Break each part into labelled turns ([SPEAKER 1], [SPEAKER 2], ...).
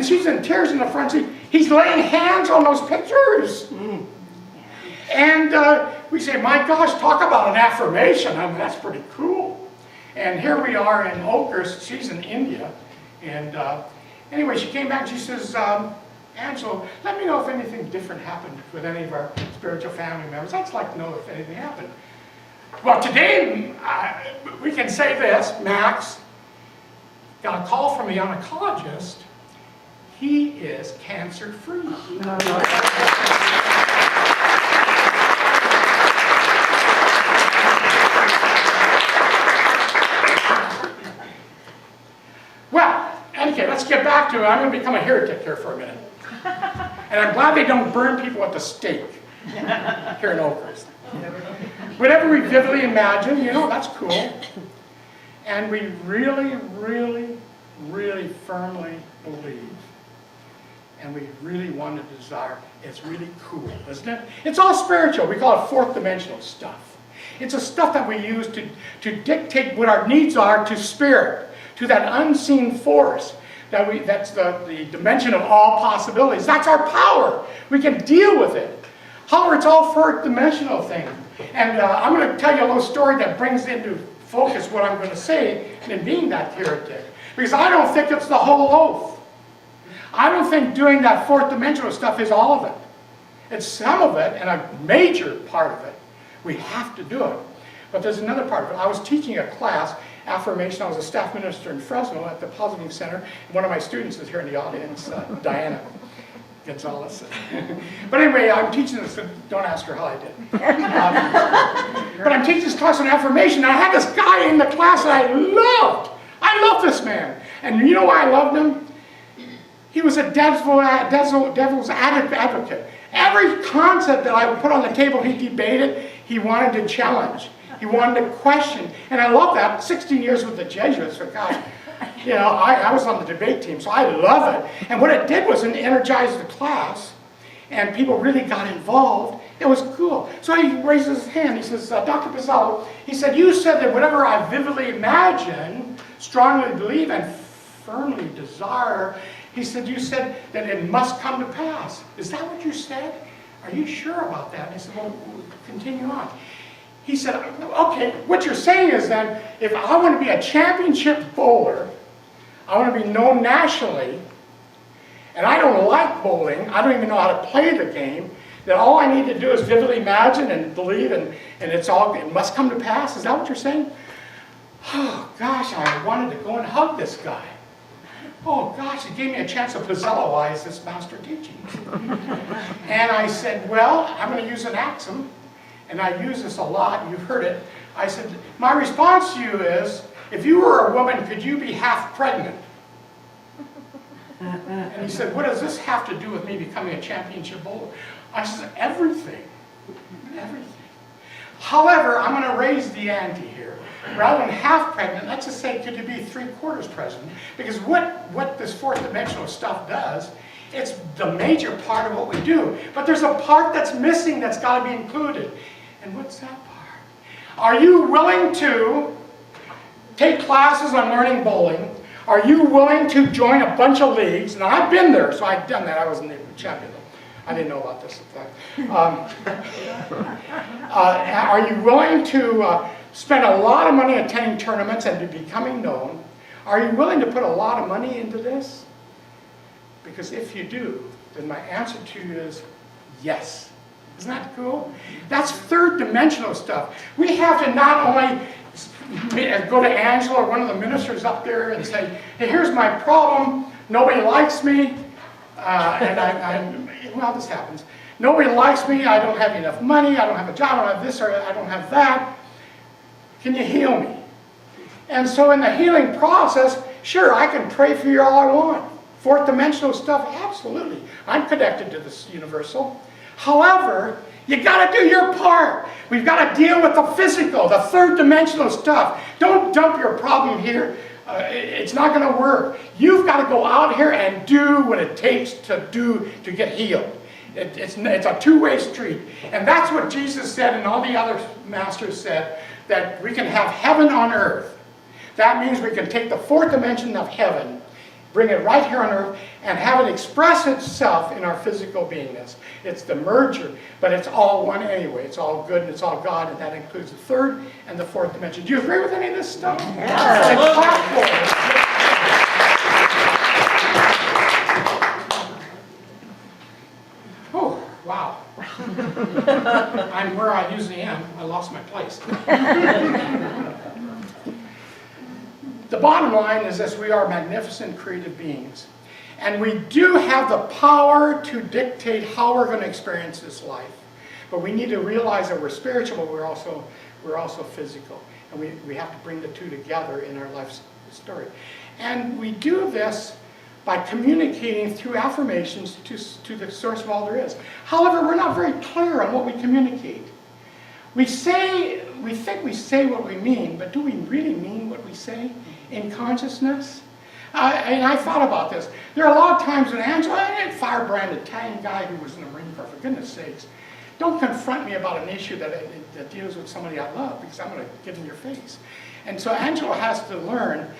[SPEAKER 1] she's in tears in the front seat. He's laying hands on those pictures. And we say, my gosh, talk about an affirmation. I mean, that's pretty cool. And here we are in Oakhurst. She's in India. And anyway, she came back and she says, Angela, let me know if anything different happened with any of our spiritual family members. I'd just like to know if anything happened. Well, today, we can say this. Max got a call from a oncologist. He is cancer-free. Well, okay, let's get back to it. I'm going to become a heretic here for a minute. And I'm glad they don't burn people at the stake here in Oakhurst. Whatever we vividly imagine, you know, that's cool. And we really, really, really firmly believe, and we really want to desire, it's really cool, isn't it? It's all spiritual. We call it fourth dimensional stuff. It's a stuff that we use to dictate what our needs are to spirit, to that unseen force. That's the dimension of all possibilities. That's our power. We can deal with it. However, it's all fourth dimensional thing. And I'm going to tell you a little story that brings into focus what I'm going to say in being that heretic. Because I don't think it's the whole oath. I don't think doing that fourth dimensional stuff is all of it. It's some of it, and a major part of it. We have to do it. But there's another part of it. I was teaching a class, affirmation. I was a staff minister in Fresno at the Positive Center. And one of my students is here in the audience, Diana Gonzalez. But anyway, I'm teaching this, so don't ask her how I did. But I'm teaching this class on affirmation, and I had this guy in the class that I loved. I love this man. And you know why I loved him? He was a devil's advocate. Every concept that I would put on the table, he debated, he wanted to challenge. He wanted to question. And I love that. 16 years with the Jesuits, for gosh. You know, I was on the debate team, so I love it. And what it did was it energized the class, and people really got involved. It was cool. So he raises his hand. He says, Dr. Pizelo, he said, you said that whatever I vividly imagine, strongly believe, and firmly desire, he said, you said that it must come to pass. Is that what you said? Are you sure about that? And I said, well, continue on. He said, okay, what you're saying is then, if I want to be a championship bowler, I want to be known nationally, and I don't like bowling, I don't even know how to play the game, then all I need to do is vividly imagine and believe, and it must come to pass. Is that what you're saying? Oh, gosh, I wanted to go and hug this guy. Oh, gosh, it gave me a chance to Pizelo-ize this master teaching. And I said, well, I'm going to use an axiom. And I use this a lot, you've heard it. I said, my response to you is, if you were a woman, could you be half pregnant? And he said, what does this have to do with me becoming a championship bowler? I said, everything. Everything. However, I'm going to raise the ante here. Rather than half pregnant, let's just say, could you be 3/4 pregnant? Because what this fourth dimensional stuff does, it's the major part of what we do. But there's a part that's missing that's got to be included. And what's that part? Are you willing to take classes on learning bowling? Are you willing to join a bunch of leagues? Now, I've been there, so I've done that. I wasn't the champion. I didn't know about this. Are you willing to spend a lot of money attending tournaments and to becoming known? Are you willing to put a lot of money into this? Because if you do, then my answer to you is yes. Isn't that cool? That's third dimensional stuff. We have to not only go to Angela or one of the ministers up there and say, hey, here's my problem. Nobody likes me. Well, this happens. Nobody likes me. I don't have enough money. I don't have a job. I don't have this or I don't have that. Can you heal me? And so in the healing process, sure, I can pray for you all I want. Fourth dimensional stuff, absolutely. I'm connected to this universal. However, you got to do your part. We've got to deal with the physical, the third dimensional stuff. Don't dump your problem here. It's not going to work. You've got to go out here and do what it takes to get healed. It's a two-way street. And that's what Jesus said and all the other masters said, that we can have heaven on earth. That means we can take the fourth dimension of heaven, bring it right here on earth, and have it express itself in our physical beingness. It's the merger, but it's all one anyway. It's all good and it's all God, and that includes the third and the fourth dimension. Do you agree with any of this stuff?
[SPEAKER 2] Yes.
[SPEAKER 1] And clap for it. Oh, wow. I'm where I usually am. I lost my place. The bottom line is this: we are magnificent creative beings. And we do have the power to dictate how we're going to experience this life. But we need to realize that we're spiritual, but we're also physical. And we have to bring the two together in our life story. And we do this by communicating through affirmations to the source of all there is. However, we're not very clear on what we communicate. We think we say what we mean, but do we really mean what we say in consciousness? And I thought about this. There are a lot of times when Angela, a firebrand Italian guy who was in the Marine Corps, for goodness sakes, don't confront me about an issue that deals with somebody I love, because I'm going to get in your face. And so Angela has to learn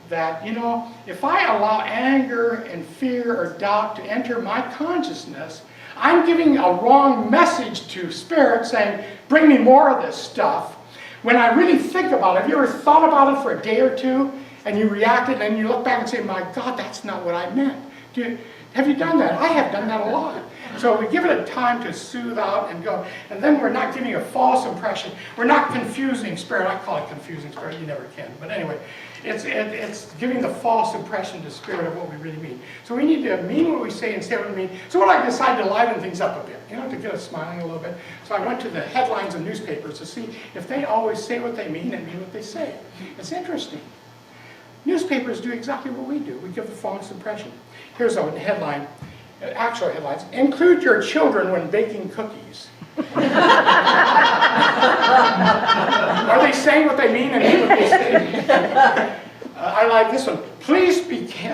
[SPEAKER 1] that, you know, if I allow anger and fear or doubt to enter my consciousness, I'm giving a wrong message to Spirit saying, bring me more of this stuff. When I really think about it, have you ever thought about it for a day or two, and you reacted, and you look back and say, my God, that's not what I meant. Have you done that? I have done that a lot. So we give it a time to soothe out and go, and then we're not giving a false impression. We're not confusing Spirit. I call it confusing Spirit. You never can. But anyway, it's giving the false impression to Spirit of what we really mean. So we need to mean what we say and say what we mean. So what I decided to liven things up a bit, you know, to get us smiling a little bit. So I went to the headlines of newspapers to see if they always say what they mean and mean what they say. It's interesting. Newspapers do exactly what we do. We give the false impression. Here's a headline, actual headlines. Include your children when baking cookies. Are they saying what they mean and mean what they say? I like this one. Please begin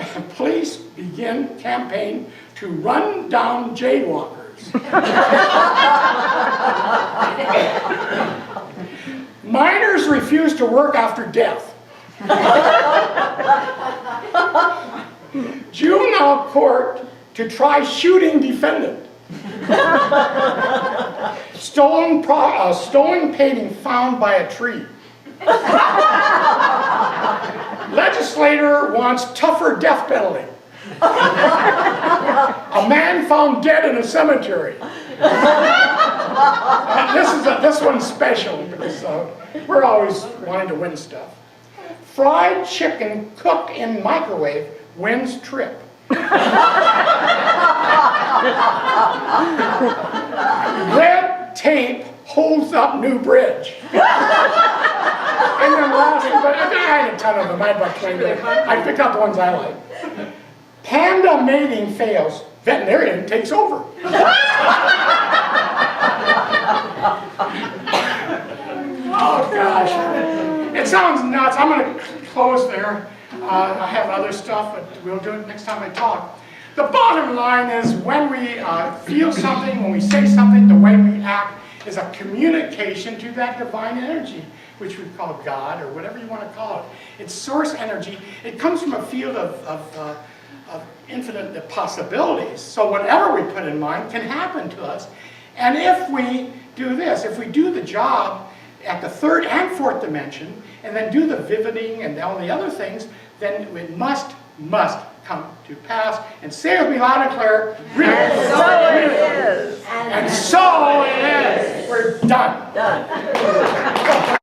[SPEAKER 1] campaign to run down jaywalkers. Minors refuse to work after death. Juvenile court to try shooting defendant. Stolen painting found by a tree. Legislator wants tougher death penalty. A man found dead in a cemetery. This one's special because we're always wanting to win stuff. Fried chicken cooked in microwave wins trip. Red tape holds up new bridge. And then lastly, but I had a ton of them. I had about 20 minutes. I picked out the ones I like. Panda mating fails. Veterinarian takes over. Oh gosh. It sounds nuts. I'm going to close there. I have other stuff, but we'll do it next time I talk. The bottom line is when we feel something, when we say something, the way we act is a communication to that divine energy, which we call God or whatever you want to call it. It's source energy. It comes from a field of infinite possibilities. So whatever we put in mind can happen to us. And if we do this, if we do the job at the third and fourth dimension, and then do the vividing and all the other things, then it must come to pass. And say with me loud and clear, really.
[SPEAKER 2] And so it is.
[SPEAKER 1] And so it is. We're done.